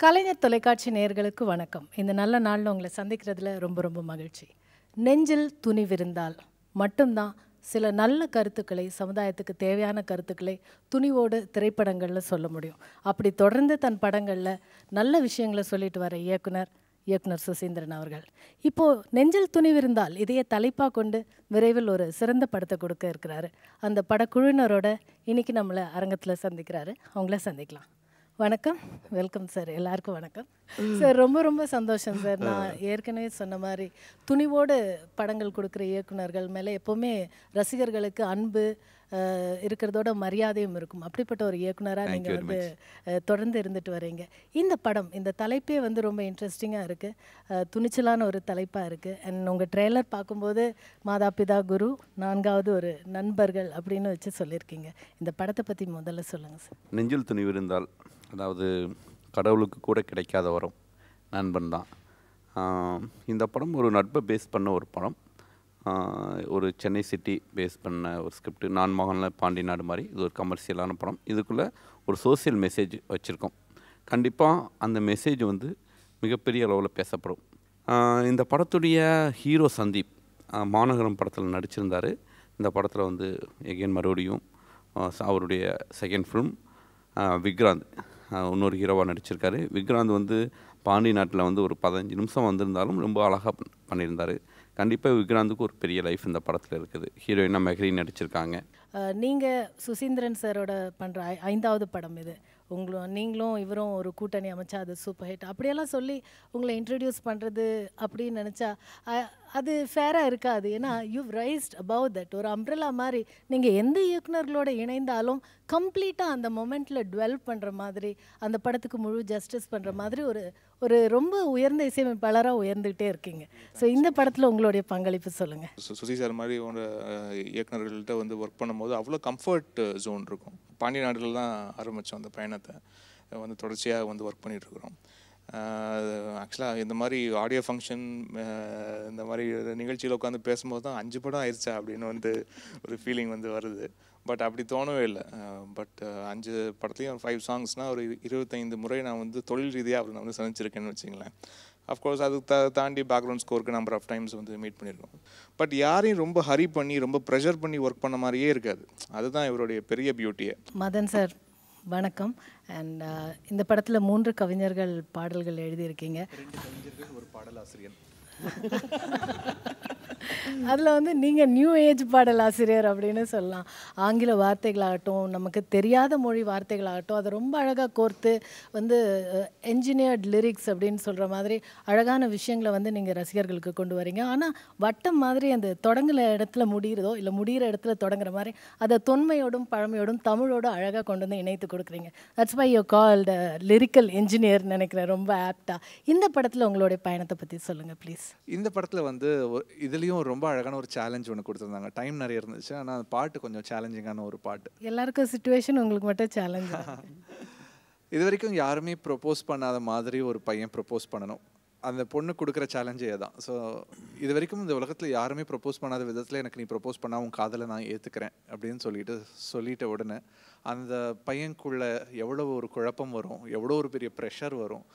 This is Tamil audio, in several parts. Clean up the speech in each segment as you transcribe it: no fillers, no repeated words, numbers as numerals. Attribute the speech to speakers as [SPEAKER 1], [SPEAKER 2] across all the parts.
[SPEAKER 1] கலைஞர் தொலைக்காட்சி நேயர்களுக்கு வணக்கம். இந்த நல்ல நாளில் உங்களை சந்திக்கிறதுல ரொம்ப ரொம்ப மகிழ்ச்சி. நெஞ்சில் துணிவிருந்தால் மட்டும்தான் சில நல்ல கருத்துக்களை, சமுதாயத்துக்கு தேவையான கருத்துக்களை துணிவோடு திரைப்படங்களில் சொல்ல முடியும். அப்படி தொடர்ந்து தன் படங்களில் நல்ல விஷயங்களை சொல்லிட்டு வர இயக்குனர் சுசீந்திரன் அவர்கள் இப்போது நெஞ்சில் துணிவிருந்தால் இதையே தலைப்பாக கொண்டு விரைவில் ஒரு சிறந்த படத்தை கொடுக்க இருக்கிறாரு. அந்த படக்குழுவினரோட இன்னைக்கு நம்மளை அரங்கத்தில் சந்திக்கிறாரு. அவங்கள சந்திக்கலாம். வணக்கம், வெல்கம் சார். எல்லாருக்கும் வணக்கம் சார். ரொம்ப ரொம்ப சந்தோஷம் சார். நான் ஏற்கனவே சொன்ன மாதிரி துணிவோடு படங்கள் கொடுக்குற இயக்குனர்கள் மேலே எப்போவுமே ரசிகர்களுக்கு அன்பு இருக்கிறதோட மரியாதையும் இருக்கும். அப்படிப்பட்ட ஒரு இயக்குனராக நீங்கள் வந்து தொடர்ந்து இருந்துட்டு வரீங்க. இந்த படம், இந்த தலைப்பே வந்து ரொம்ப இன்ட்ரெஸ்டிங்காக இருக்குது, துணிச்சலான ஒரு தலைப்பாக இருக்குது. அண்ட் உங்கள் ட்ரெய்லர் பார்க்கும்போது மாதா பிதா குரு, நான்காவது ஒரு நண்பர்கள் அப்படின்னு வச்சு சொல்லியிருக்கீங்க. இந்த படத்தை பற்றி முதல்ல சொல்லுங்கள் சார்.
[SPEAKER 2] நெஞ்சில் துணிவிருந்தால், அதாவது கடவுளுக்கு கூட கிடைக்காத வரம் நண்பன் தான். இந்த படம் ஒரு நட்பை பேஸ் பண்ண ஒரு படம். ஒரு சென்னை சிட்டி பேஸ் பண்ண ஒரு ஸ்கிரிப்ட். நான் மகனில் பாண்டி நாடு மாதிரி இது ஒரு கமர்ஷியலான படம். இதுக்குள்ளே ஒரு சோசியல் மெசேஜ் வச்சுருக்கோம். கண்டிப்பாக அந்த மெசேஜ் வந்து மிகப்பெரிய அளவில் பேசப்படும். இந்த படத்துடைய ஹீரோ சந்தீப் மாநகரம் படத்தில் நடிச்சிருந்தார். இந்த படத்தில் வந்து எகெயின் மறுபடியும் அவருடைய செகண்ட் ஃபிலிம். விக்ராந்த் இன்னொரு ஹீரோவாக நடிச்சிருக்காரு. விக்ராந்த் வந்து பாண்டி நாட்டில் வந்து ஒரு 15 நிமிஷம் வந்திருந்தாலும் ரொம்ப அழகாக பண்ணியிருந்தார். கண்டிப்பாக விக்ராந்துக்கு ஒரு பெரிய லைஃப் இந்த படத்தில் இருக்குது. ஹீரோயினாக மெஹ்ரி நடிச்சிருக்காங்க.
[SPEAKER 1] நீங்கள் சுசீந்திரன் சாரோட பண்ணுற 5வது படம் இது. நீங்களும் இவரும் ஒரு கூட்டணி அமைச்சா அது சூப்பர் ஹிட் அப்படியெல்லாம் சொல்லி உங்களை இன்ட்ரடியூஸ் பண்ணுறது அப்படின்னு நினச்சா அது ஃபேராக இருக்காது. ஏன்னா யூவ் ரைஸ்ட் அபவ் தட். ஒரு அம்ப்ரெல்லா மாதிரி நீங்கள் எந்த இயக்குனர்களோட இணைந்தாலும் கம்ப்ளீட்டாக அந்த மொமெண்ட்டில் டுவெல் பண்ணுற மாதிரி, அந்த படத்துக்கு முழு ஜஸ்டிஸ் பண்ணுற மாதிரி ஒரு ரொம்ப உயர்ந்த இசையமைப்பாளராக உயர்ந்துகிட்டே இருக்கீங்க. ஸோ இந்த படத்தில் உங்களுடைய பங்களிப்பு சொல்லுங்கள்.
[SPEAKER 3] சுசி சார் மாதிரி ஒரு இயக்குநர்கள்ட்ட வந்து ஒர்க் பண்ணும்போது அவ்வளோ கம்ஃபர்ட் ஜோன் இருக்கும். பாண்டிய நாடுகள் தான் ஆரம்பித்தோம் அந்த பயணத்தை. வந்து தொடர்ச்சியாக வந்து ஒர்க் பண்ணிகிட்ருக்குறோம். ஆக்சுவலாக இந்த மாதிரி ஆடியோ ஃபங்க்ஷன், இந்த மாதிரி நிகழ்ச்சியில் உட்காந்து பேசும்போது தான் 5 படம் ஆயிடுச்சா அப்படின்னு வந்து ஒரு ஃபீலிங் வந்து வருது. பட் அப்படி தோணவே இல்லை. பட் 5 படத்துலையும் 5 சாங்ஸ்னால் ஒரு 25 முறை நான் வந்து தொழில் ரீதியாக அவர் நான் வந்து சந்திச்சிருக்கேன்னு வச்சுங்களேன். அஃப்கோர்ஸ் அது தாண்டி பேக்ரவுண்ட் ஸ்கோருக்கு நம்பர் ஆஃப் டைம்ஸ் வந்து மீட் பண்ணியிருக்கோம். பட் யாரையும் ரொம்ப ஹரி பண்ணி ரொம்ப ப்ரெஷர் பண்ணி ஒர்க் பண்ண மாதிரியே இருக்காது. அதுதான் இவருடைய பெரிய பியூட்டியே.
[SPEAKER 1] மதன் சார் வணக்கம். அண்ட் இந்த படத்தில் 3 கவிஞர்கள் பாடல்கள் எழுதியிருக்கீங்க.
[SPEAKER 4] 2 கவிஞர்கள், ஒரு பாடலாசிரியர்.
[SPEAKER 1] அதில் வந்து நீங்கள் நியூ ஏஜ் பாடலாசிரியர் அப்படின்னு சொல்லலாம். ஆங்கில வார்த்தைகளாகட்டும், நமக்கு தெரியாத மொழி வார்த்தைகளாகட்டும், அதை ரொம்ப அழகாக கோர்த்து வந்து என்ஜினியர்ட் லிரிக்ஸ் அப்படின்னு சொல்கிற மாதிரி அழகான விஷயங்களை வந்து நீங்கள் ரசிகர்களுக்கு கொண்டு வரீங்க. ஆனால் வட்டம் மாதிரி அந்த தொடங்குற இடத்துல முடிகிறதோ இல்லை முடிகிற இடத்துல தொடங்குற மாதிரி அதை தொன்மையோடும் பழமையோடும் தமிழோடும் அழகாக கொண்டு வந்து இணைத்து கொடுக்குறீங்க. That's why you called lyrical engineer நினைக்கிறேன், ரொம்ப ஆப்டாக. இந்த படத்தில் உங்களுடைய பயணத்தை பற்றி சொல்லுங்கள் ப்ளீஸ்.
[SPEAKER 4] இந்த படத்தில் வந்து இதுலேயும் ரொம்ப அழகான ஒரு சேலஞ்ச் ஒன்று கொடுத்துருந்தாங்க. டைம் நிறைய இருந்துச்சு, ஆனால் அந்த பாட்டு கொஞ்சம் சேலஞ்சிங்கான ஒரு பாட்டு.
[SPEAKER 1] எல்லாருக்கும் சிச்சுவேஷன், உங்களுக்கு மட்டும் சேலஞ்ச்.
[SPEAKER 4] இது வரைக்கும் யாருமே ப்ரொப்போஸ் பண்ணாத மாதிரி ஒரு பையன் ப்ரொப்போஸ் பண்ணணும். அந்த பொண்ணு கொடுக்குற சேலஞ்சே தான். ஸோ இது வரைக்கும் இந்த உலகத்தில் யாருமே ப்ரொப்போஸ் பண்ணாத விதத்தில் எனக்கு நீ ப்ரொப்போஸ் பண்ணால் உன் காதலை நான் ஏற்றுக்கிறேன் அப்படின்னு சொல்லிட்ட உடனே அந்த பையனுக்குள்ளே எவ்வளோ ஒரு குழப்பம் வரும், எவ்வளோ ஒரு பெரிய ப்ரெஷர் வரும்.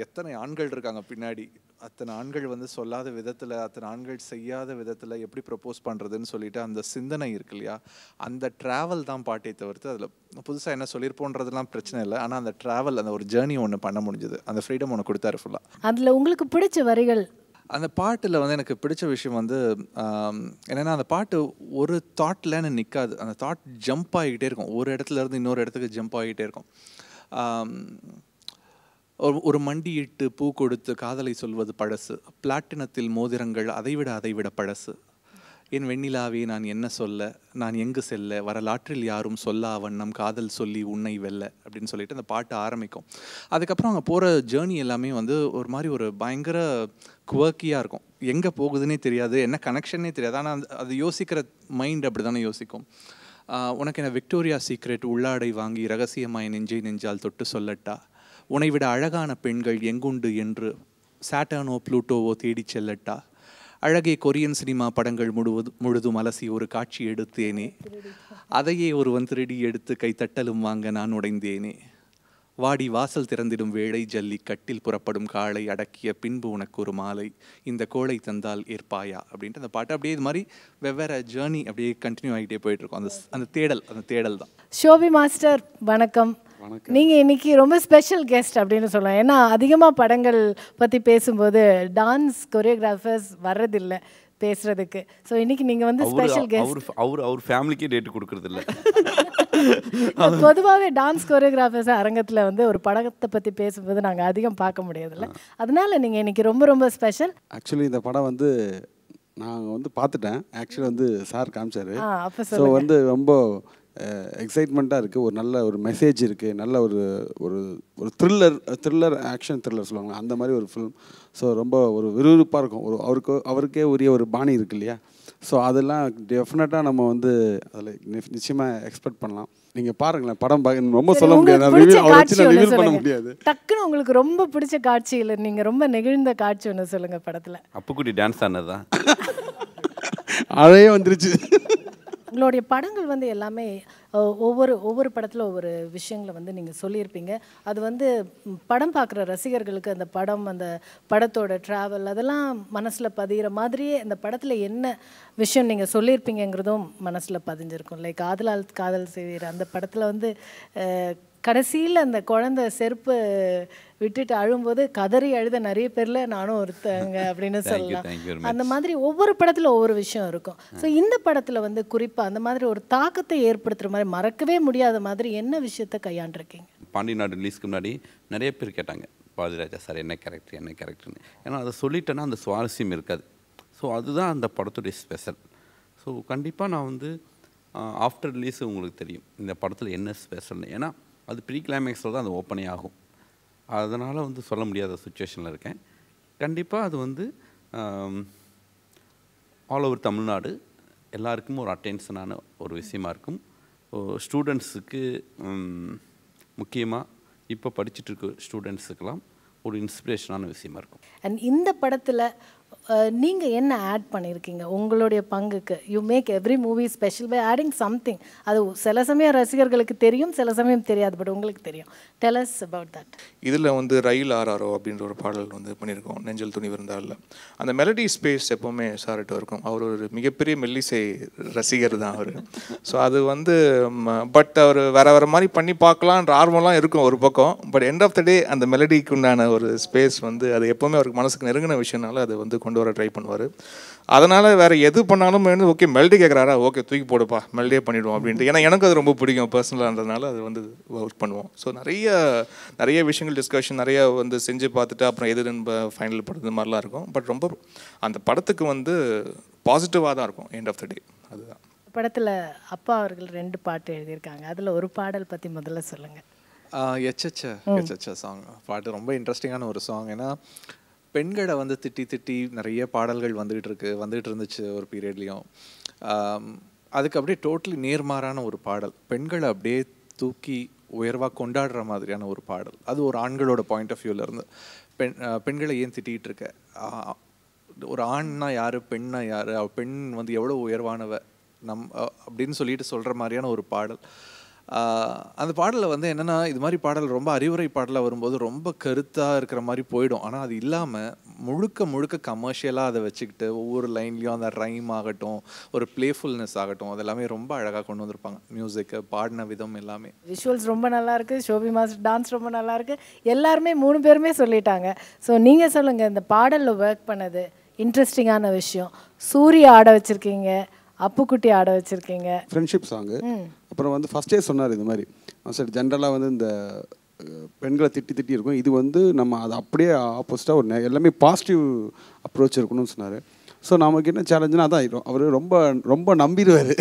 [SPEAKER 4] எத்தனை ஆண்கள் இருக்காங்க பின்னாடி, அத்தனை ஆண்கள் வந்து சொல்லாத விதத்தில், அத்தனை ஆண்கள் செய்யாத விதத்தில் எப்படி ப்ரப்போஸ் பண்ணுறதுன்னு சொல்லிட்டு அந்த சிந்தனை இருக்கு இல்லையா, அந்த ட்ராவல் தான் பாட்டை தவிர்த்து அதில் புதுசாக என்ன சொல்லியிருப்போன்றதுலாம் பிரச்சனை இல்லை. ஆனால் அந்த ட்ராவல், அந்த ஒரு ஜேர்னி ஒன்று பண்ண முடிஞ்சது, அந்த ஃப்ரீடம் ஒன்று கொடுத்தாரு ஃபுல்லாக.
[SPEAKER 1] அதில் உங்களுக்கு பிடிச்ச வரிகள்?
[SPEAKER 4] அந்த பாட்டில் வந்து எனக்கு பிடிச்ச விஷயம் வந்து என்னென்னா, அந்த பாட்டு ஒரு தாட்லன்னு நிற்காது. அந்த தாட் ஜம்ப் ஆகிக்கிட்டே இருக்கும், ஒரு இடத்துல இருந்து இன்னொரு இடத்துக்கு ஜம்ப் ஆகிக்கிட்டே இருக்கும். ஒரு மண்டியிட்டு பூ கொடுத்து காதலை சொல்வது பழசு, பிளாட்டினத்தில் மோதிரங்கள் அதைவிட பழசு, என் வெண்ணிலாவே நான் என்ன சொல்ல, நான் எங்கு செல்ல, வரலாற்றில் யாரும் சொல்லா வண்ணம் காதல் சொல்லி உன்னை வெல்ல அப்படின்னு சொல்லிட்டு அந்த பாட்டு ஆரம்பிக்கும். அதுக்கப்புறம் அங்கே போகிற ஜேர்னி எல்லாமே வந்து ஒரு மாதிரி ஒரு பயங்கர குவர்க்கியாக இருக்கும். எங்கே போகுதுன்னே தெரியாது, என்ன கனெக்ஷன்னே தெரியாது. ஆனால் அது யோசிக்கிற மைண்ட் அப்படி தானே யோசிக்கும். உனக்கு என்ன விக்டோரியா சீக்ரெட் உள்ளாடை வாங்கி ரகசியமாய் நெஞ்சால் தொட்டு சொல்லட்டா, உன்னை விட அழகான பெண்கள் எங்குண்டு என்று சாட்டர்னோ ப்ளூட்டோவோ தேடி செல்லட்டா, அழகே கொரியன் சினிமா படங்கள் முழுதும் அலசி ஒரு காட்சி எடுத்தேனே, அதையே ஒருவன் திருடி எடுத்து கைத்தட்டலும் வாங்க நான் உடைந்தேனே, வாடி வாசல் திறந்திடும் வேளை ஜல்லி கட்டில் புறப்படும் காளை அடக்கிய பின்பு உனக்கு ஒரு மாலை இந்த கோளை தந்தால் ஏற்பாயா அப்படின்ட்டு அந்த பாட்டு அப்படியே இது மாதிரி வெவ்வேறு ஜேர்னி அப்படியே கண்டினியூ ஆகிட்டே போயிட்டு இருக்கும். அந்த தேடல் தான்.
[SPEAKER 1] ஷோபி மாஸ்டர் வணக்கம். நீங்கள் இன்னைக்கு ரொம்ப ஸ்பெஷல் கெஸ்ட் அப்படின்னு சொல்லலாம். ஏன்னா அதிகமாக படங்கள் பற்றி பேசும்போது டான்ஸ் கொரியோகிராஃபர்ஸ் வர்றதில்லை பேசுறதுக்கு. ஸோ இன்னைக்கு நீங்கள் வந்து ஸ்பெஷல் கெஸ்ட்.
[SPEAKER 2] அவர் ஃபேமிலிக்கே டேட் கொடுக்கறது இல்லை.
[SPEAKER 1] பொதுவாகவே டான்ஸ் கொரியோகிராஃபர்ஸ் அரங்கத்தில் வந்து ஒரு படத்தை பற்றி பேசும்போது நாங்கள் அதிகம் பார்க்க முடியாதுல்ல, அதனால நீங்கள் இன்னைக்கு ரொம்ப ரொம்ப ஸ்பெஷல்.
[SPEAKER 5] ஆக்சுவலி இந்த படம் வந்து நாங்கள் வந்து பார்த்துட்டேன். ஆக்சுவலி வந்து சார் காமிச்சார். ஸோ வந்து ரொம்ப எக்ஸைட்மெண்ட்டாக இருக்குது. ஒரு நல்ல ஒரு மெசேஜ் இருக்குது. நல்ல ஒரு ஒரு ஒரு த்ரில்லர் ஆக்ஷன் த்ரில்லர் சொல்லுவாங்க, அந்த மாதிரி ஒரு ஃபிலிம். ஸோ ரொம்ப ஒரு விறுவிறுப்பாக இருக்கும். அவருக்கே உரிய ஒரு பாணி இருக்கு இல்லையா? ஸோ அதெல்லாம் டெஃபினட்டாக நம்ம வந்து அதில் நிச்சயமாக எக்ஸ்பெக்ட் பண்ணலாம். நீங்கள் பாருங்களேன், படம் ரொம்ப சொல்ல முடியாது, ரிவீல் பண்ண முடியாது.
[SPEAKER 1] டக்குன்னு உங்களுக்கு ரொம்ப பிடிச்ச காட்சியில் நீங்கள் ரொம்ப நெகிழ்ந்த காட்சி ஒன்று சொல்லுங்கள் படத்தில்.
[SPEAKER 2] அப்புக்குட்டி டான்ஸ் ஆனதுதான்
[SPEAKER 5] அழையே வந்துருச்சு.
[SPEAKER 1] உங்களுடைய படங்கள் வந்து எல்லாமே ஒவ்வொரு படத்தில் ஒவ்வொரு விஷயங்களை வந்து நீங்கள் சொல்லியிருப்பீங்க. அது வந்து படம் பார்க்குற ரசிகர்களுக்கு அந்த படம், அந்த படத்தோட ட்ராவல் அதெல்லாம் மனசில் பதிகிற மாதிரியே அந்த படத்தில் என்ன விஷயம் நீங்கள் சொல்லியிருப்பீங்கிறதும் மனசில் பதிஞ்சிருக்கும். லைக் காதலால் காதல் செய்வீர் அந்த படத்தில் வந்து கடைசியில் அந்த குழந்தை செருப்பு விட்டுட்டு அழும்போது கதறி அழுத நிறைய பேரில் நானும் ஒருத்தங்க அப்படின்னு சொல்லலாம். அந்த மாதிரி ஒவ்வொரு படத்தில் ஒவ்வொரு விஷயம் இருக்கும். ஸோ இந்த படத்தில் வந்து குறிப்பாக அந்த மாதிரி ஒரு தாக்கத்தை ஏற்படுத்துகிற மாதிரி மறக்கவே முடியாத மாதிரி என்ன விஷயத்தை கையாண்டிருக்கீங்க?
[SPEAKER 2] பாண்டி நாடு ரிலீஸ்க்கு முன்னாடி நிறைய பேர் கேட்டாங்க, பாரதிராஜா சார் என்ன கேரக்டர்னு. ஏன்னா அதை சொல்லிட்டேன்னா அந்த சுவாரஸ்யம் இருக்காது. ஸோ அதுதான் அந்த படத்துடைய ஸ்பெஷல். ஸோ கண்டிப்பாக நான் வந்து ஆஃப்டர் ரிலீஸ் உங்களுக்கு தெரியும் இந்த படத்தில் என்ன ஸ்பெஷல்னு. ஏன்னா அது ப்ரீ கிளைமேக்ஸில் தான் அது ஓப்பனே ஆகும். அதனால் வந்து சொல்ல முடியாத சுச்சுவேஷனில் இருக்கேன். கண்டிப்பாக அது வந்து ஆல் ஓவர் தமிழ்நாடு எல்லாருக்கும் ஒரு அட்டென்ஷனான ஒரு விஷயமா இருக்கும். ஸ்டூடெண்ட்ஸுக்கு முக்கியமாக இப்போ படிச்சுட்ருக்க ஸ்டூடெண்ட்ஸுக்கெல்லாம் ஒரு இன்ஸ்பிரேஷனான விஷயமா இருக்கும்.
[SPEAKER 1] அண்ட் இந்த படத்தில் நீங்கள் என்ன ஆட் பண்ணியிருக்கீங்க உங்களுடைய பங்குக்கு? You make every movie special by adding something. அது சில சமயம் ரசிகர்களுக்கு தெரியும், சில சமயம் தெரியாது, பட் உங்களுக்கு தெரியும். Tell us about that.
[SPEAKER 3] இதில் வந்து ரயில் ஆர்ஆரோ அப்படின்ற ஒரு பாடல் வந்து பண்ணியிருக்கோம் நெஞ்சல் துணி விருந்தாளில். அந்த மெலடி ஸ்பேஸ் எப்போவுமே சார்கிட்ட இருக்கும். அவர் ஒரு மிகப்பெரிய மெல்லிசை ரசிகர் தான் அவர். ஸோ அது வந்து பட் அவர் வேறு மாதிரி பண்ணி பார்க்கலான்ற ஆர்வம்லாம் இருக்கும் ஒரு பக்கம். பட் எண்ட் ஆஃப் த டே அந்த மெலடிக்கு உண்டான ஒரு ஸ்பேஸ் வந்து அது எப்போவுமே அவருக்கு மனசுக்கு நெருங்கின விஷயம்னால அது வந்து கொண்டு வர ட்ரை பண்ணுவார். அதனால் வேறு எது பண்ணாலும் வந்து ஓகே மெலடி கேட்குறாரா, ஓகே தூக்கி போடுப்பா மெலடியே பண்ணிவிடுவோம் அப்படின்ட்டு. ஏன்னா எனக்கு அது ரொம்ப பிடிக்கும் பர்சனலான்றதுனால அது வந்து ஒர்க் பண்ணுவோம். ஸோ நிறைய விஷயங்கள் டிஸ்கஷன் நிறைய வந்து செஞ்சு பார்த்துட்டு அப்புறம் எது ஃபைனல் படுறது மாதிரிலாம் இருக்கும். பட் ரொம்ப அந்த படத்துக்கு வந்து பாசிட்டிவாக தான் இருக்கும் எண்ட் ஆஃப் த டே. அதுதான்
[SPEAKER 1] படத்தில் அப்பா அவர்கள் 2 பாட்டு எழுதியிருக்காங்க. அதில் ஒரு பாடல் பற்றி முதல்ல சொல்லுங்கள்.
[SPEAKER 4] எச்சச்ச சாங் பாட்டு ரொம்ப இன்ட்ரெஸ்டிங்கான ஒரு சாங். ஏன்னா பெண்களை வந்து திட்டி நிறைய பாடல்கள் வந்துகிட்டு இருந்துச்சு ஒரு பீரியட்லேயும். அதுக்கு அப்படியே டோட்டலி நேர்மாறான ஒரு பாடல், பெண்களை அப்படியே தூக்கி உயர்வாக கொண்டாடுற மாதிரியான ஒரு பாடல். அது ஒரு ஆண்களோட பாயிண்ட் ஆஃப் வியூவிலேருந்து பெண்களை ஏன் திட்டிகிட்டு இருக்க, ஒரு ஆண்னா யார், பெண்ணா யார், பெண் வந்து எவ்வளோ உயர்வானவ அப்படின்னு சொல்லிட்டு சொல்கிற மாதிரியான ஒரு பாடல். அந்த பாடலில் வந்து என்னென்னா, இது மாதிரி பாடல் ரொம்ப அறிவுரை பாடலாக வரும்போது ரொம்ப கருத்தாக இருக்கிற மாதிரி போயிடும். ஆனால் அது இல்லாமல் முழுக்க கமர்ஷியலாக அதை வச்சுக்கிட்டு ஒவ்வொரு லைன்லேயும் அந்த ரைம் ஆகட்டும், ஒரு பிளேஃபுல்னஸ் ஆகட்டும், அது எல்லாமே ரொம்ப அழகாக கொண்டு வந்திருப்பாங்க. மியூசிக்கு, பாடின விதம் எல்லாமே.
[SPEAKER 1] விஷுவல்ஸ் ரொம்ப நல்லாயிருக்கு, ஷோபி மாஸ்டர் டான்ஸ் ரொம்ப நல்லாயிருக்கு, எல்லாருமே 3 பேருமே சொல்லிட்டாங்க. ஸோ நீங்கள் சொல்லுங்கள், இந்த பாடலில் ஒர்க் பண்ணது இன்ட்ரெஸ்டிங்கான விஷயம். சூரிய ஆட வச்சுருக்கீங்க, அப்புக்குட்டி ஆட வச்சுருக்கீங்க,
[SPEAKER 5] ஃப்ரெண்ட்ஷிப் சாங்கு. அப்புறம் வந்து ஃபஸ்ட்டே சொன்னார் இது மாதிரி சார் ஜென்ரலாக வந்து இந்த பெண்களை திட்டி இருக்கும், இது வந்து நம்ம அது அப்படியே ஆப்போசிட்டாக ஒரு எல்லாமே பாசிட்டிவ் அப்ரோச் இருக்கணும்னு சொன்னார். ஸோ நமக்கு என்ன சேலஞ்சுன்னா அதான், அவர் ரொம்ப நம்பிடுவார்.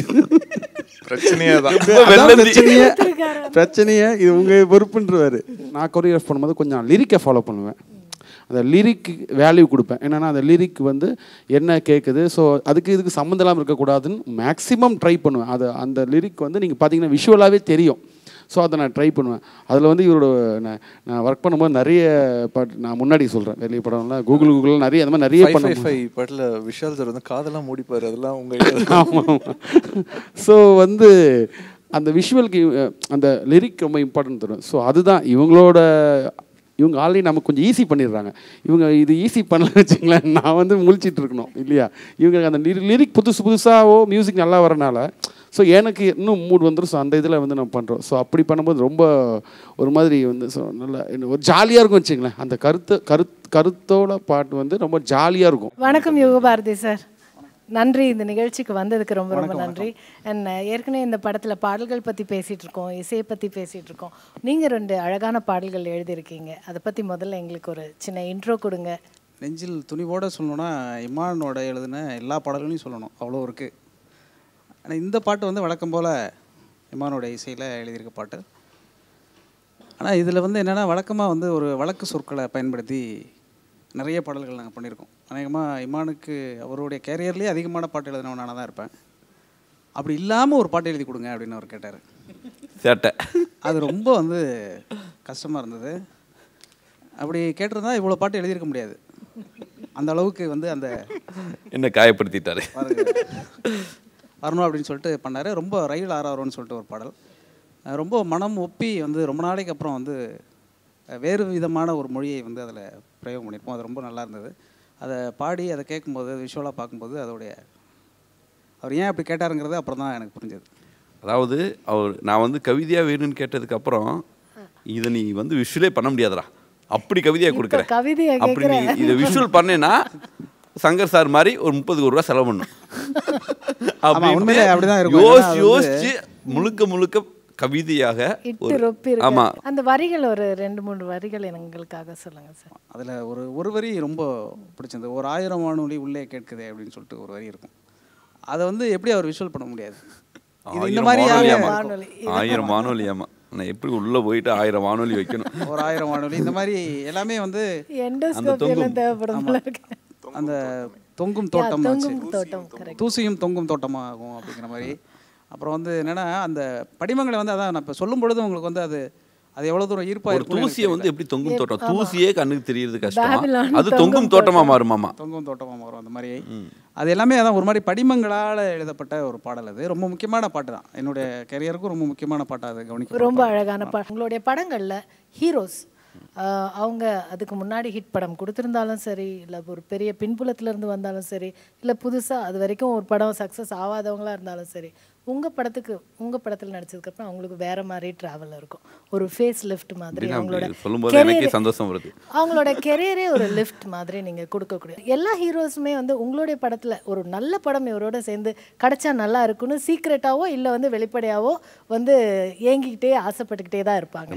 [SPEAKER 5] பிரச்சனையே இது உங்கள் பொறுப்புன்றவார். நான் கொரியோகிராஃப் பண்ணும்போது கொஞ்சம் லிரிக்கை ஃபாலோ பண்ணுவேன். அந்த லிரிக் வேல்யூ கொடுப்பேன். என்னென்னா அந்த லிரிக் வந்து என்ன கேட்குது, ஸோ இதுக்கு சம்மந்தம் இல்லாமல் இருக்கக்கூடாதுன்னு மேக்ஸிமம் ட்ரை பண்ணுவேன். அந்த லிரிக் வந்து நீங்கள் பார்த்தீங்கன்னா விஷுவலாகவே தெரியும். ஸோ அதை நான் ட்ரை பண்ணுவேன். அதில் வந்து இவரோட நான் ஒர்க் பண்ணும்போது நிறைய பாட்டு நான் முன்னாடி சொல்கிறேன், வெளியே படம்லாம் கூகுள் நிறைய அந்த மாதிரி நிறைய
[SPEAKER 4] பாட்டில் விஷால் சார் வந்து காதெல்லாம் மூடிப்பார், அதெல்லாம் உங்கள்.
[SPEAKER 5] ஆமாம். ஸோ வந்து அந்த விஷுவலுக்கு அந்த லிரிக் ரொம்ப இம்பார்ட்டன்ட் தரும். ஸோ அதுதான் இவங்க ஆல்ரெடி நமக்கு கொஞ்சம் ஈஸி பண்ணிடுறாங்க. இவங்க இது ஈஸி பண்ணலன்னு வச்சுங்களேன், நான் வந்து முழிச்சிட்டு இருக்கணும் இல்லையா. இவங்க அந்த லிரிக் புதுசாகவோ மியூசிக் நல்லா வரனால ஸோ எனக்கு இன்னும் மூட் வந்துடும். ஸோ அந்த இதில் வந்து நம்ம பண்ணுறோம். ஸோ அப்படி பண்ணும்போது ரொம்ப ஒரு மாதிரி வந்து ஸோ நல்லா ஒரு ஜாலியாக இருக்கும் வச்சுங்களேன். அந்த கருத்தோட பாட்டு வந்து ரொம்ப ஜாலியாக இருக்கும்.
[SPEAKER 1] வணக்கம் யுகபாரதி சார், நன்றி இந்த நிகழ்ச்சிக்கு வந்ததுக்கு ரொம்ப ரொம்ப நன்றி. அண்ட் ஏற்கனவே இந்த படத்தில் பாடல்கள் பற்றி பேசிகிட்டு இருக்கோம், இசையை பற்றி பேசிகிட்டு இருக்கோம். நீங்கள் 2 அழகான பாடல்கள் எழுதியிருக்கீங்க, அதை பற்றி முதல்ல எங்களுக்கு ஒரு சின்ன இன்ட்ரோ கொடுங்க.
[SPEAKER 6] நெஞ்சில் துணிவோடு சொல்லணுன்னா இமானோட எழுதின எல்லா பாடல்களையும் சொல்லணும், அவ்வளோ இருக்குது. ஆனால் இந்த பாட்டு வந்து வழக்கம் போல் இமானோட இசையில் எழுதியிருக்க பாட்டு. ஆனால் இதில் வந்து என்னென்னா வழக்கமாக வந்து ஒரு வழக்கு சொற்களை பயன்படுத்தி நிறைய பாடல்கள் நாங்கள் பண்ணியிருக்கோம். அநேகமாக இமானுக்கு அவருடைய கேரியர்லேயே அதிகமான பாட்டு எழுதினவன் நானாக தான் இருப்பேன். அப்படி இல்லாமல் ஒரு பாட்டு எழுதி கொடுங்க அப்படின்னு அவர் கேட்டார்.
[SPEAKER 2] சேட்டை
[SPEAKER 6] அது ரொம்ப வந்து கஷ்டமாக இருந்தது. அப்படி கேட்டிருந்தா இவ்வளோ பாட்டு எழுதியிருக்க முடியாது. அந்த அளவுக்கு வந்து அந்த
[SPEAKER 2] என்ன காயப்படுத்திட்டாரு
[SPEAKER 6] வரணும் அப்படின்னு சொல்லிட்டு பண்ணார். ரொம்ப ரயில் ஆறாரோன்னு சொல்லிட்டு ஒரு பாடல் ரொம்ப மனம் ஒப்பி வந்து ரொம்ப நாளைக்கு அப்புறம் வந்து வேறு விதமான ஒரு மொழியை வந்து அதில் பிரயோகம் பண்ணியிருப்போம். அது ரொம்ப நல்லா இருந்தது. அதை பாடி அதை கேட்கும்போது விஷுவலாக பார்க்கும்போது அவர் ஏன் அப்படி கேட்டாருங்கிறது அப்புறம் தான் எனக்கு புரிஞ்சது.
[SPEAKER 2] அதாவது நான் வந்து கவிதையாக வேணும்னு கேட்டதுக்கப்புறம் இதை நீ வந்து விஷுவலே பண்ண முடியாதுடா, அப்படி கவிதையாக கொடுக்குறேன், அப்படி நீ இதை விஷுவல் பண்ணேன்னா சங்கர் சார் மாதிரி ஒரு 30 கோடி ரூபா செலவு பண்ணும்.
[SPEAKER 6] உண்மையிலே அப்படிதான் இருக்கும்.
[SPEAKER 2] யோசிச்சு முழுக்க கவிதையாக
[SPEAKER 1] ஆமா, அந்த வரிகள் ஒரு 2-3 வரிகள் எங்களுக்காக சொல்லுங்க சார்.
[SPEAKER 6] அதில் ஒரு வரி ரொம்ப பிடிச்சிருந்தது. ஒரு 1000 வானொலி உள்ளே கேட்குதே அப்படின்னு சொல்லிட்டு ஒரு வரி இருக்கும். அதை வந்து எப்படி அவர் விஷுவல் பண்ண முடியாது. இந்த மாதிரி
[SPEAKER 2] 1000 வானொலியாமா, நான் எப்படி உள்ள போயிட்டு 1000 வானொலி வைக்கணும்,
[SPEAKER 6] ஒரு 1000 வானொலி இந்த மாதிரி எல்லாமே வந்து அந்த தொங்கும் தோட்டம் தூசியும் தொங்கும் தோட்டமாகும் அப்படிங்கிற மாதிரி. அப்புறம் வந்து என்னன்னா அந்த படிமங்களை வந்து அதான் நான் இப்போ சொல்லும் பொழுது உங்களுக்கு வந்து அது எவ்வளோ தூரம் ஈர்ப்பாக இருக்கும்.
[SPEAKER 2] தூசியை வந்து எப்படி தொங்கும் தோட்டம், தூசியே கண்ணுக்கு தெரியுது கஷ்டம், அது தொங்கும் தோட்டமாக மாறுமாமா,
[SPEAKER 6] தொங்கும் தோட்டமாக மாறும். அந்த மாதிரி அது எல்லாமே அதான் ஒரு மாதிரி படிமங்களால் எழுதப்பட்ட ஒரு பாடல். அது ரொம்ப முக்கியமான பாட்டு தான், என்னுடைய கெரியருக்கும் ரொம்ப முக்கியமான பாட்டு. அது கவனிக்க
[SPEAKER 1] ரொம்ப அழகான பாட்டு. உங்களுடைய படங்களில் ஹீரோஸ் அவங்க அதுக்கு முன்னாடி ஹிட் படம் கொடுத்துருந்தாலும் சரி, இல்லை ஒரு பெரிய பின்புலத்திலேருந்து வந்தாலும் சரி, இல்லை புதுசாக அது வரைக்கும் ஒரு படம் சக்ஸஸ் ஆகாதவங்களாக இருந்தாலும் சரி, உங்கள் படத்தில் நடிச்சதுக்கப்புறம் அவங்களுக்கு வேறு மாதிரி ட்ராவல் இருக்கும், ஒரு ஃபேஸ் லிஃப்ட் மாதிரி. அவங்களோட கெரியரே ஒரு லிஃப்ட் மாதிரி நீங்கள் கொடுக்கக்கூடிய எல்லா ஹீரோஸுமே வந்து உங்களுடைய படத்தில் ஒரு நல்ல படம் இவரோட சேர்ந்து கிடைச்சா நல்லா இருக்குன்னு சீக்ரெட்டாவோ இல்லை வந்து வெளிப்படையாவோ வந்து ஏங்கிக்கிட்டே ஆசைப்பட்டுக்கிட்டே தான் இருப்பாங்க.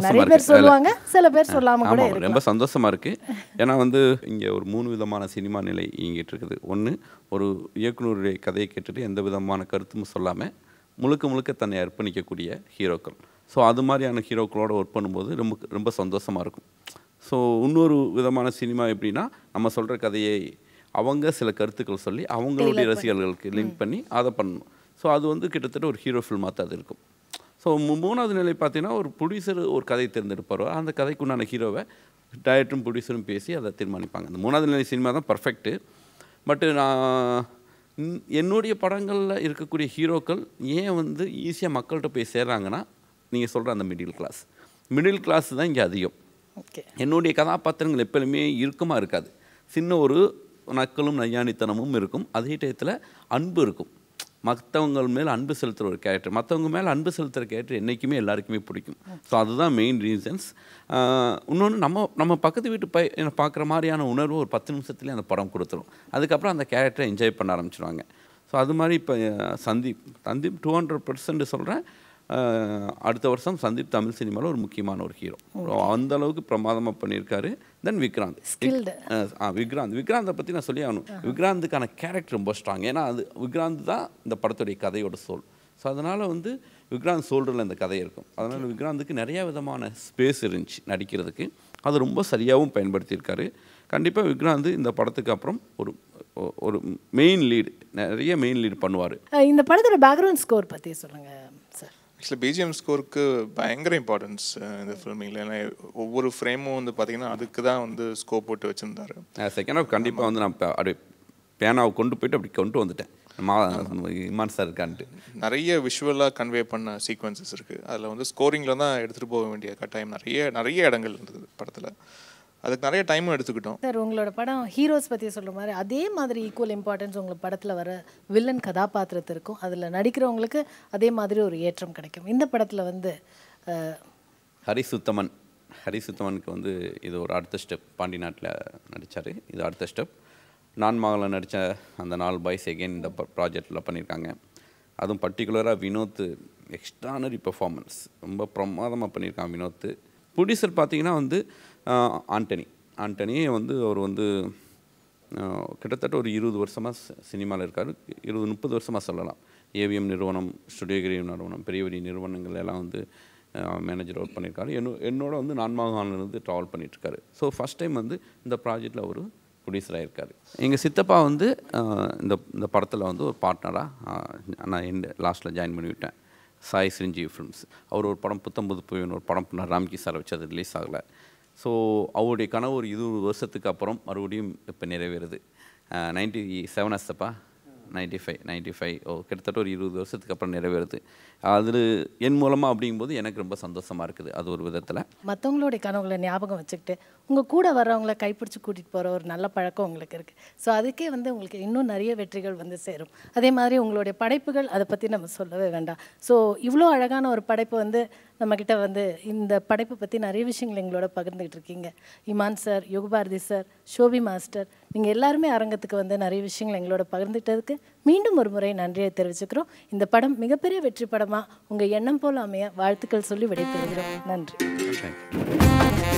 [SPEAKER 1] நிறைய பேர் சொல்லுவாங்க, சில பேர் சொல்லாமல் கூட இருக்கு.
[SPEAKER 2] ரொம்ப சந்தோஷமாக இருக்குது. ஏன்னா வந்து இங்கே ஒரு 3 விதமான சினிமா நிலை இயங்கிட்டு இருக்குது. ஒன்று, ஒரு இயக்குனருடைய கதையை கேட்டுட்டு எந்த விதமான கருத்தும் சொல்லாமல் முழுக்க தன்னை அர்ப்பணிக்கக்கூடிய ஹீரோக்கள். ஸோ அது மாதிரியான ஹீரோக்களோட ஒர்க் பண்ணும்போது ரொம்ப சந்தோஷமாக இருக்கும். ஸோ இன்னொரு விதமான சினிமா எப்படின்னா, நம்ம சொல்கிற கதையை அவங்க சில கருத்துக்கள் சொல்லி அவங்களுடைய ரசிகர்களுக்கு லிங்க் பண்ணி அதை பண்ணணும். ஸோ அது வந்து கிட்டத்தட்ட ஒரு ஹீரோ ஃபில்மாக தான் அது இருக்கும். ஸோ 3வது நிலை பார்த்தீங்கன்னா, ஒரு ப்ரொடியூசர் ஒரு கதை தேர்ந்தெடுப்பார், அந்த கதைக்குண்டான ஹீரோவை டைரக்டரும் ப்ரொடியூசரும் பேசி அதை தீர்மானிப்பாங்க. அந்த 3வது நிலை சினிமா தான் பர்ஃபெக்ட்டு. பட்டு நான் என்னுடைய படங்களில் இருக்கக்கூடிய ஹீரோக்கள் ஏன் வந்து ஈஸியாக மக்கள்கிட்ட போய் சேர்றாங்கன்னா, நீங்கள் சொல்கிற அந்த மிடில் கிளாஸ் தான் இங்கே அதிகம். என்னுடைய கதாபாத்திரங்கள் எப்போதுமே இறுக்கமாக இருக்காது, சின்ன ஒரு நக்கலும் நையாணித்தனமும் இருக்கும். அதே டயத்தில் அன்பு இருக்கும், மற்றவங்க மேலே அன்பு செலுத்துகிற ஒரு கேரக்டர். மற்றவங்க மேலே அன்பு செலுத்துகிற கேரக்டர் என்றைக்குமே எல்லாருக்குமே பிடிக்கும். ஸோ அதுதான் மெயின் ரீசன்ஸ். இன்னொன்று, நம்ம பக்கத்து வீட்டு பார்க்குற மாதிரியான உணர்வு ஒரு 10 நிமிஷத்துலேயே அந்த படம் கொடுத்துரும். அதுக்கப்புறம் அந்த கேரக்டரை என்ஜாய் பண்ண ஆரம்பிச்சிடுவாங்க. ஸோ அது மாதிரி இப்போ சந்தீப் 200% சொல்கிறேன். அடுத்த வருஷம் சந்தீப் தமிழ் சினிமாவில் ஒரு முக்கியமான ஒரு ஹீரோ, அந்த அளவுக்கு பிரமாதமாக பண்ணியிருக்காரு. தென் விக்ராந்தை பற்றி நான் சொல்லி ஆகணும். விக்ராந்துக்கான கேரக்டர் ரொம்ப ஸ்ட்ராங். ஏன்னா அது விக்ராந்த் தான் இந்த படத்துடைய கதையோட சோல். ஸோ அதனால் வந்து விக்ராந்த் சோல்டரில் இந்த கதை இருக்கும். அதனால் விக்ராந்துக்கு நிறையா விதமான ஸ்பேஸ் இருந்துச்சு நடிக்கிறதுக்கு. அது ரொம்ப சரியாகவும் பயன்படுத்தியிருக்காரு. கண்டிப்பாக விக்ராந்த் இந்த படத்துக்கு அப்புறம் ஒரு நிறைய மெயின் லீடு பண்ணுவார்.
[SPEAKER 1] இந்த படத்தோட பேக்ரவுண்ட் ஸ்கோர் பற்றி சொல்லுங்கள் சார்.
[SPEAKER 3] ஆக்சுவலி பிஜிஎம் ஸ்கோருக்கு பயங்கர இம்பார்ட்டன்ஸ் இந்த ஃபில்மிங்கில். ஏன்னா ஒவ்வொரு ஃப்ரேமும் வந்து பார்த்திங்கன்னா அதுக்கு தான் வந்து ஸ்கோப் போட்டு வச்சுருந்தாரு.
[SPEAKER 2] செகண்ட் ஹாஃப் கண்டிப்பாக வந்து நான் அப்படியே பேனாவை கொண்டு போயிட்டு அப்படி கொண்டு வந்துட்டேன். இமான் சார் இருக்கான்ட்டு
[SPEAKER 3] நிறைய விஷுவலாக கன்வே பண்ண சீக்வன்சஸ் இருக்குது. அதில் வந்து ஸ்கோரிங்கில் தான் எடுத்துகிட்டு போக வேண்டிய கட்டாயம் நிறைய இடங்கள் இருந்தது படத்தில். அதுக்கு நிறைய டைமும் எடுத்துக்கிட்டோம்.
[SPEAKER 1] சார் உங்களோட படம் ஹீரோஸ் பற்றி சொல்கிற மாதிரி அதே மாதிரி ஈக்குவல் இம்பார்ட்டன்ஸ் உங்களுக்கு படத்தில் வர வில்லன் கதாபாத்திரத்திற்கும் அதில் நடிக்கிறவங்களுக்கு அதே மாதிரி ஒரு ஏற்றம் கிடைக்கும். இந்த படத்தில் வந்து
[SPEAKER 2] ஹரிசுத்தமனுக்கு வந்து இது ஒரு அடுத்த ஸ்டெப். பாண்டி நாட்டில் நடித்தார், இது அடுத்த ஸ்டெப். நான் மகளில் நடித்த அந்த 4 பாய்ஸ் எகெயின் இந்த ப்ராஜெக்டில் பண்ணியிருக்காங்க. அதுவும் பர்டிகுலராக வினோத் எக்ஸ்ட்ரானரி பெர்ஃபார்மன்ஸ் ரொம்ப பிரமாதமாக பண்ணியிருக்காங்க வினோத். ப்ரொடியூசர் பார்த்தீங்கன்னா வந்து ஆண்டனி வந்து அவர் வந்து கிட்டத்தட்ட ஒரு 20 வருஷமாக சினிமாவில் இருக்கார். 20-30 வருஷமாக சொல்லலாம். ஏவிஎம் நிறுவனம், ஸ்டுடியோ கிரீவ் நிறுவனம், பெரிய நிறுவனங்கள் எல்லாம் வந்து மேனேஜர் ஒர்க் பண்ணியிருக்காரு. என்னோட வந்து நான்மாகானிலிருந்து ட்ராவல் பண்ணிகிட்ருக்காரு. ஸோ ஃபஸ்ட் டைம் வந்து இந்த ப்ராஜெக்டில் அவர் ப்ரொடியூசராக இருக்கார். எங்கள் சித்தப்பா வந்து இந்த படத்தில் வந்து ஒரு பார்ட்னராக நான் லாஸ்ட்டில் ஜாயின் பண்ணிவிட்டேன். சாய் சிரஞ்சீவி ஃபிலிம்ஸ். அவர் ஒரு படம் புத்தம்புது புயன் ஒரு படம் பண்ணார், ராம்கி சாரை வச்சு அது ரிலீஸ் ஆகலை. ஸோ அவருடைய கனவு ஒரு 20 வருஷத்துக்கு அப்புறம் மறுபடியும் இப்போ நிறைவேறுது. 97 அஸ்தப்பா 95 கிட்டத்தட்ட ஒரு 20 வருஷத்துக்கு அப்புறம் நிறைவேறுது. அது என் மூலமாக அப்படிங்கும்போது எனக்கு ரொம்ப சந்தோஷமாக இருக்குது. அது ஒரு விதத்தில்
[SPEAKER 1] மற்றவங்களுடைய கனவுகளை ஞாபகம் வச்சுக்கிட்டு உங்கள் கூட வர்றவங்கள கைப்பிடிச்சி கூட்டிகிட்டு போகிற ஒரு நல்ல பழக்கம் உங்களுக்கு இருக்குது. ஸோ அதுக்கே வந்து உங்களுக்கு இன்னும் நிறைய வெற்றிகள் வந்து சேரும். அதே மாதிரி உங்களுடைய படைப்புகள் அதை பற்றி நம்ம சொல்லவே வேண்டாம். ஸோ இவ்வளோ அழகான ஒரு படைப்பு வந்து நம்மக்கிட்ட வந்து இந்த படைப்பை பற்றி நிறைய விஷயங்கள் எங்களோட பகிர்ந்துக்கிட்டு இருக்கீங்க. Imman sir, Yugabharathi sir, Shobi master, நீங்கள் எல்லாருமே அரங்கத்துக்கு வந்து நிறைய விஷயங்கள் எங்களோட பகிர்ந்துட்டதுக்கு மீண்டும் ஒரு முறை நன்றியை தெரிவிச்சுக்கிறோம். இந்த படம் மிகப்பெரிய வெற்றி படமாக உங்கள் எண்ணம் போல் அமைய வாழ்த்துக்கள் சொல்லி விடைபெறுகிறோம். நன்றி.